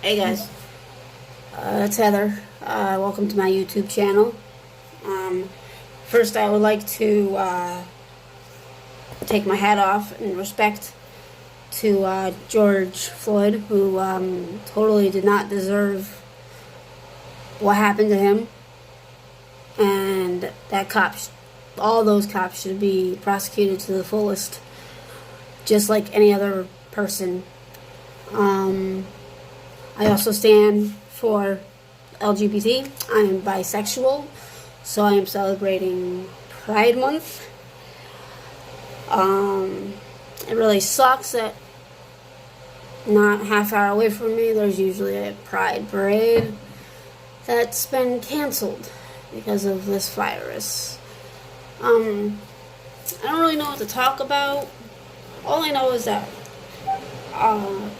Hey guys, it's Heather. Welcome to my YouTube channel. First, I would like to take my hat off in respect to George Floyd, who totally did not deserve what happened to him, and that all those cops should be prosecuted to the fullest, just like any other person. I also stand for LGBT. I am bisexual, so I am celebrating Pride Month. It really sucks that not half hour away from me there's usually a Pride parade that's been canceled because of this virus. I don't really know what to talk about. All I know is that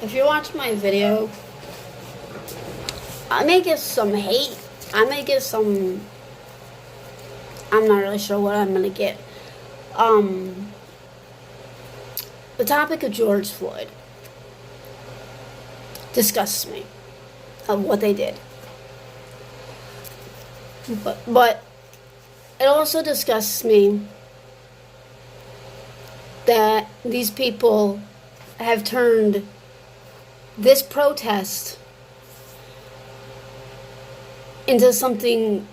if you're watching my video, I may get some hate. I may get some... I'm not really sure what I'm going to get. The topic of George Floyd disgusts me, of what they did. But it also disgusts me that these people have turned this protest into something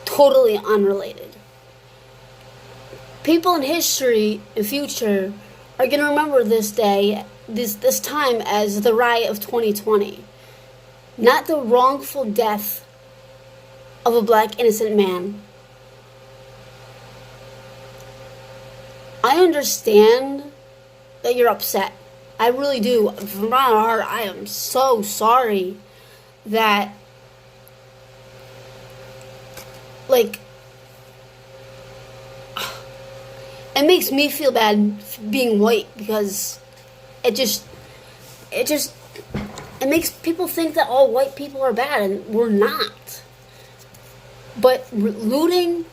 totally unrelated. People in history and future are going to remember this day, this time, as the riot of 2020, not the wrongful death of a black innocent man. I understand that you're upset. I really do. From my heart, I am so sorry that, like, it makes me feel bad being white, because it makes people think that all white people are bad, and we're not. But looting,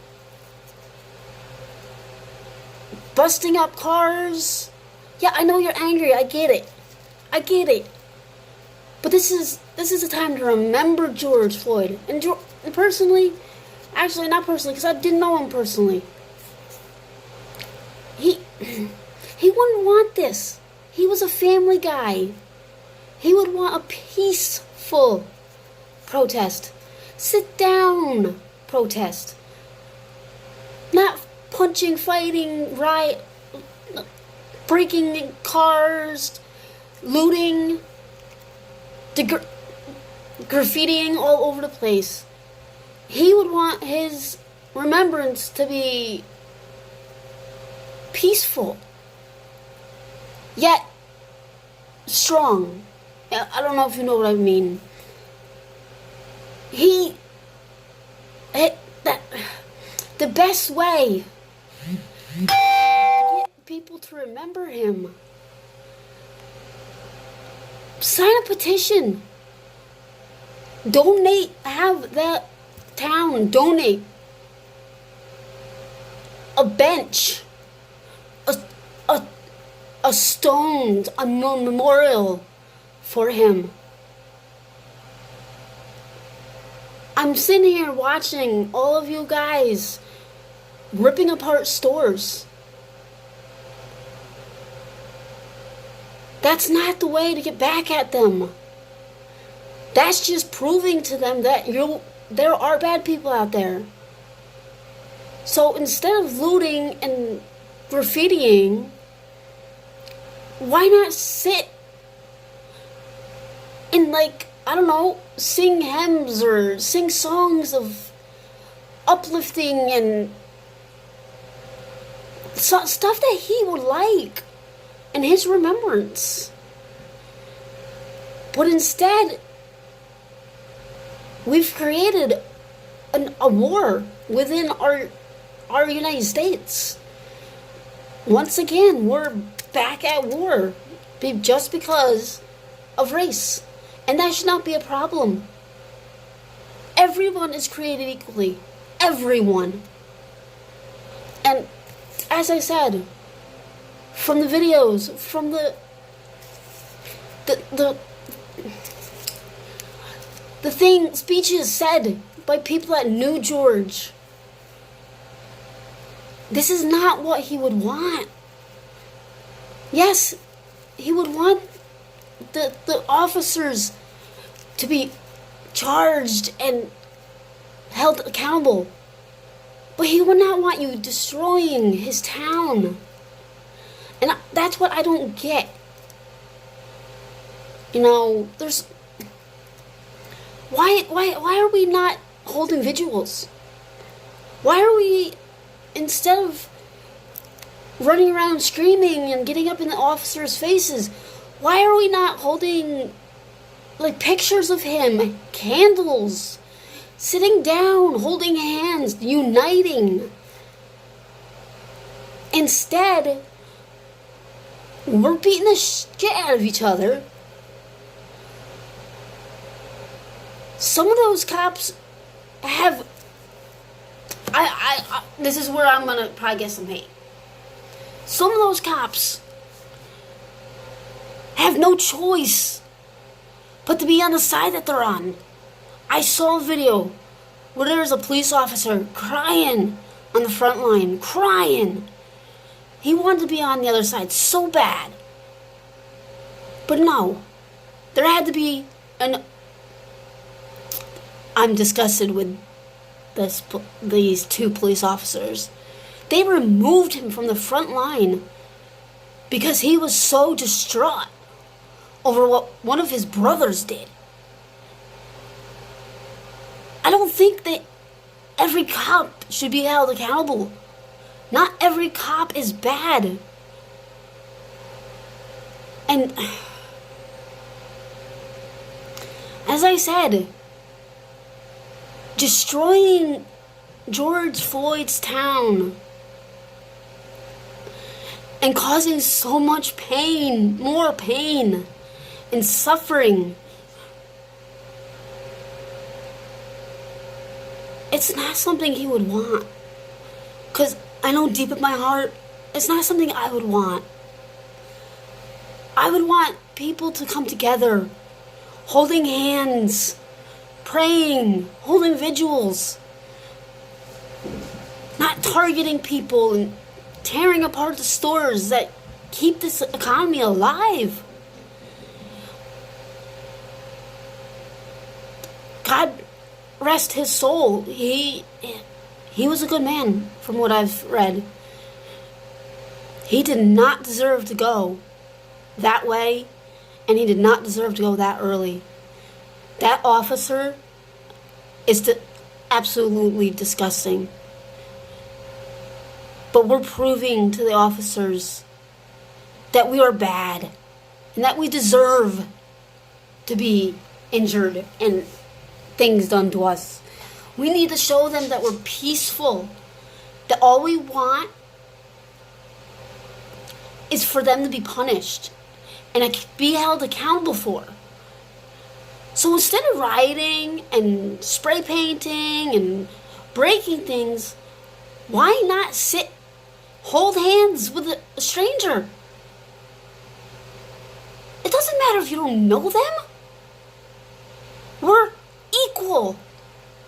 busting up cars, yeah, I know you're angry, I get it. But this is a time to remember George Floyd. And personally, actually not personally, because I didn't know him personally, he wouldn't want this. He was a family guy. He would want a peaceful protest. Sit down protest. Not punching, fighting, riot, breaking cars, looting, graffitiing all over the place. He would want his remembrance to be peaceful, yet strong. I don't know if you know what I mean. The best way to get people to remember him, sign a petition. Donate, have that town donate a bench, a stone, a memorial for him. I'm sitting here watching all of you guys ripping apart stores. That's not the way to get back at them. That's just proving to them that there are bad people out there. So instead of looting and graffitiing, why not sit and, like, I don't know, sing hymns or sing songs of uplifting and stuff that he would like in his remembrance. But instead, we've created a war within our United States. Once again, we're back at war just because of race. And that should not be a problem. Everyone is created equally. Everyone. And as I said, from the videos, from the speeches said by people that knew George. This is not what he would want. Yes, he would want the officers to be charged and held accountable. But he would not want you destroying his town. And that's what I don't get. You know, why are we not holding vigils? Why are we, instead of running around screaming and getting up in the officers' faces, why are we not holding, like, pictures of him, candles, sitting down, holding hands, uniting? Instead, we're beating the shit out of each other. Some of those cops have... this is where I'm gonna probably get some hate. Some of those cops have no choice but to be on the side that they're on. I saw a video where there's a police officer crying on the front line, crying. He wanted to be on the other side so bad. But no, there had to be an... I'm disgusted with these two police officers. They removed him from the front line because he was so distraught over what one of his brothers did. I don't think that every cop should be held accountable. Not every cop is bad. And as I said, destroying George Floyd's town and causing so much pain, more pain and suffering, it's not something he would want. Because I know deep in my heart, it's not something I would want. I would want people to come together, holding hands, praying, holding vigils, not targeting people and tearing apart the stores that keep this economy alive. God rest his soul. He was a good man, from what I've read. He did not deserve to go that way, and he did not deserve to go that early. That officer is absolutely disgusting. But we're proving to the officers that we are bad and that we deserve to be injured and things done to us. We need to show them that we're peaceful, that all we want is for them to be punished and be held accountable for. So instead of rioting and spray painting and breaking things, why not hold hands with a stranger? It doesn't matter if you don't know them. We're equal.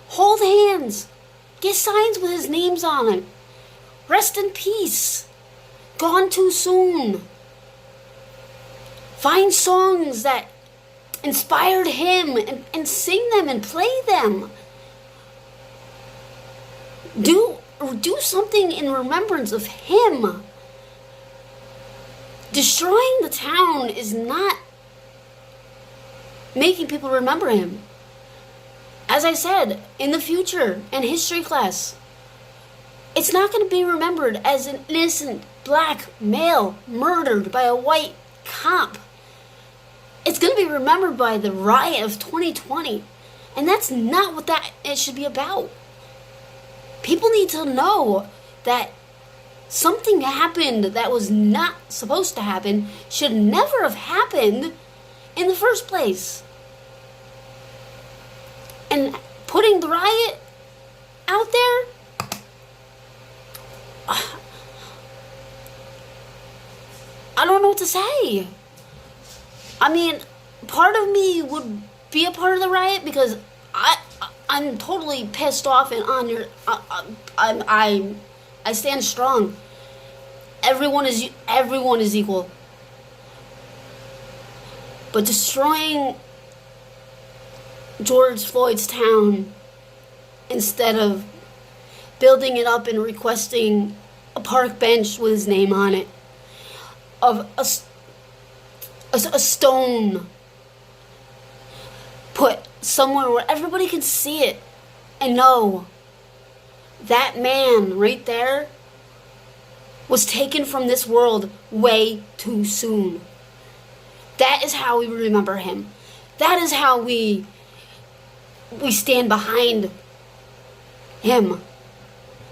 Hold hands. Get signs with his names on it. Rest in peace. Gone too soon. Find songs that inspired him and sing them and play them. Do something in remembrance of him. Destroying the town is not making people remember him. As I said, in the future, in history class, it's not going to be remembered as an innocent black male murdered by a white cop. It's going to be remembered by the riot of 2020. And that's not what it should be about. People need to know that something happened that was not supposed to happen, should never have happened in the first place. And putting the riot out there, I don't know what to say. I mean, part of me would be a part of the riot because I'm totally pissed off and on your. I stand strong. Everyone is equal. But destroying George Floyd's town instead of building it up and requesting a park bench with his name on it, of a stone put somewhere where everybody can see it and know that man right there was taken from this world way too soon. That is how we remember him. That is how we stand behind him.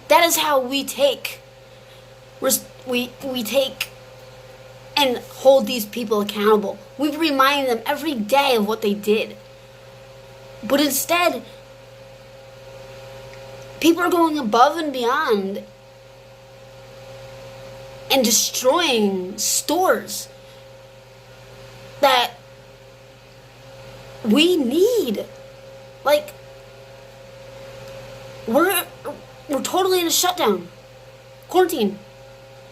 That is how we take and hold these people accountable. We remind them every day of what they did. But instead, people are going above and beyond and destroying stores that we need. Like, we're totally in a shutdown, quarantine,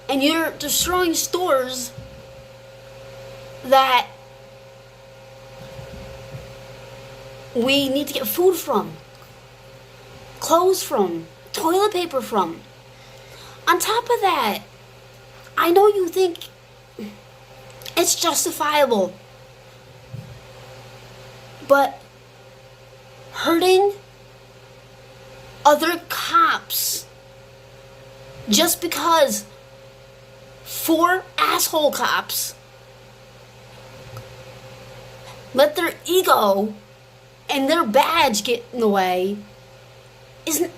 and you're destroying stores that we need to get food from, clothes from, toilet paper from. On top of that, I know you think it's justifiable, but hurting other cops just because 4 asshole cops let their ego and their badge get in the way isn't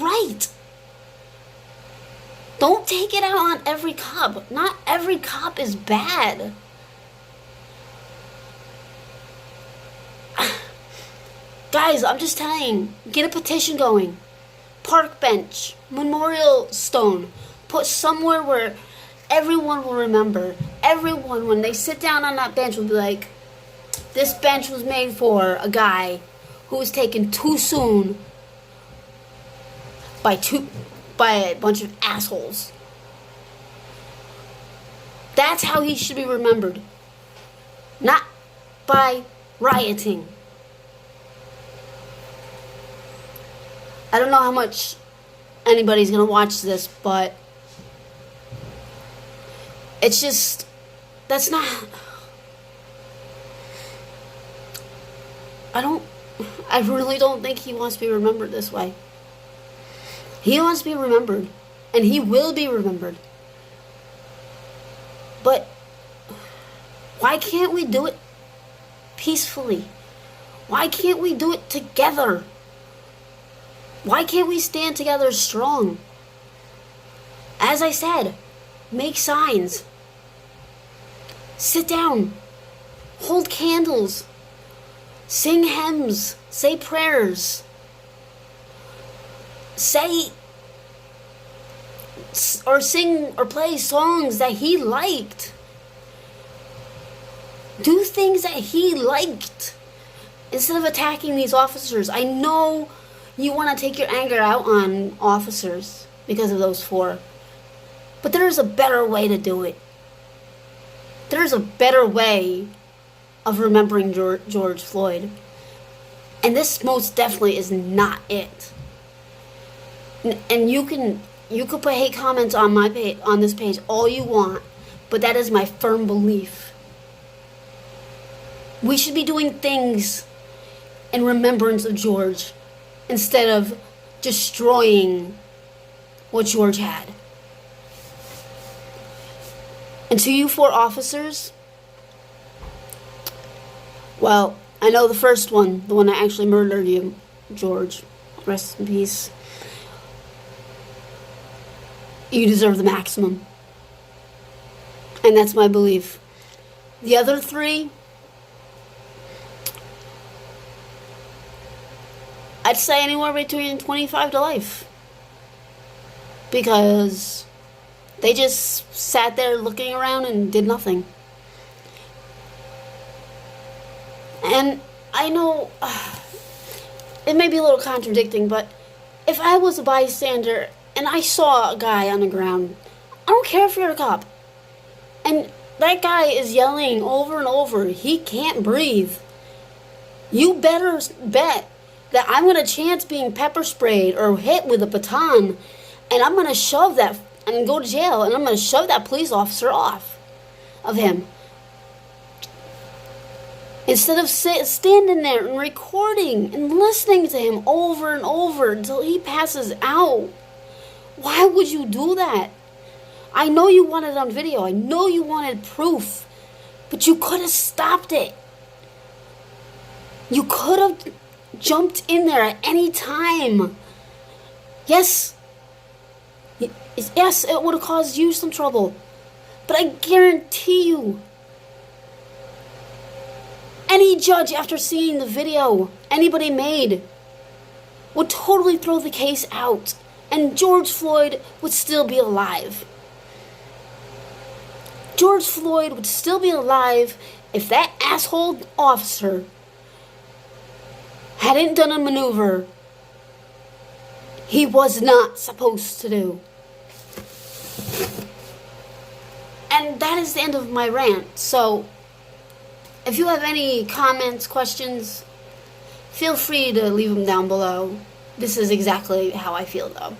right. Don't take it out on every cop. Not every cop is bad. Guys, I'm just telling, get a petition going. Park bench, memorial stone, put somewhere where everyone will remember. Everyone, when they sit down on that bench, will be like, this bench was made for a guy who was taken too soon by a bunch of assholes. That's how he should be remembered. Not by rioting. I don't know how much anybody's gonna watch this, but it's just, that's not, I really don't think he wants to be remembered this way. He wants to be remembered, and he will be remembered. But why can't we do it peacefully? Why can't we do it together? Why can't we stand together strong? As I said, make signs. Sit down. Hold candles. Sing hymns. Say prayers. Say or sing or play songs that he liked. Do things that he liked instead of attacking these officers. I know you want to take your anger out on officers because of those 4, but there's a better way to do it. There's a better way of remembering George Floyd, and this most definitely is not it. And you can put hate comments on my page, on this page, all you want, but that is my firm belief. We should be doing things in remembrance of George instead of destroying what George had. And to you 4 officers, well, I know the first one, the one that actually murdered you, George, rest in peace. You deserve the maximum. And that's my belief. The other 3, I'd say anywhere between 25 to life. Because they just sat there looking around and did nothing. And I know it may be a little contradicting, but if I was a bystander and I saw a guy on the ground, I don't care if you're a cop, and that guy is yelling over and over, he can't breathe. You better bet that I'm going to chance being pepper sprayed or hit with a baton, and I'm going to shove that and go to jail, and I'm going to shove that police officer off of him. Instead of standing there and recording and listening to him over and over until he passes out. Why would you do that? I know you wanted it on video. I know you wanted proof. But you could have stopped it. You could have jumped in there at any time. Yes, it would have caused you some trouble. But I guarantee you, any judge after seeing the video anybody made would totally throw the case out, and George Floyd would still be alive. George Floyd would still be alive if that asshole officer hadn't done a maneuver he was not supposed to do. And that is the end of my rant. So, if you have any comments, questions, feel free to leave them down below. This is exactly how I feel, though.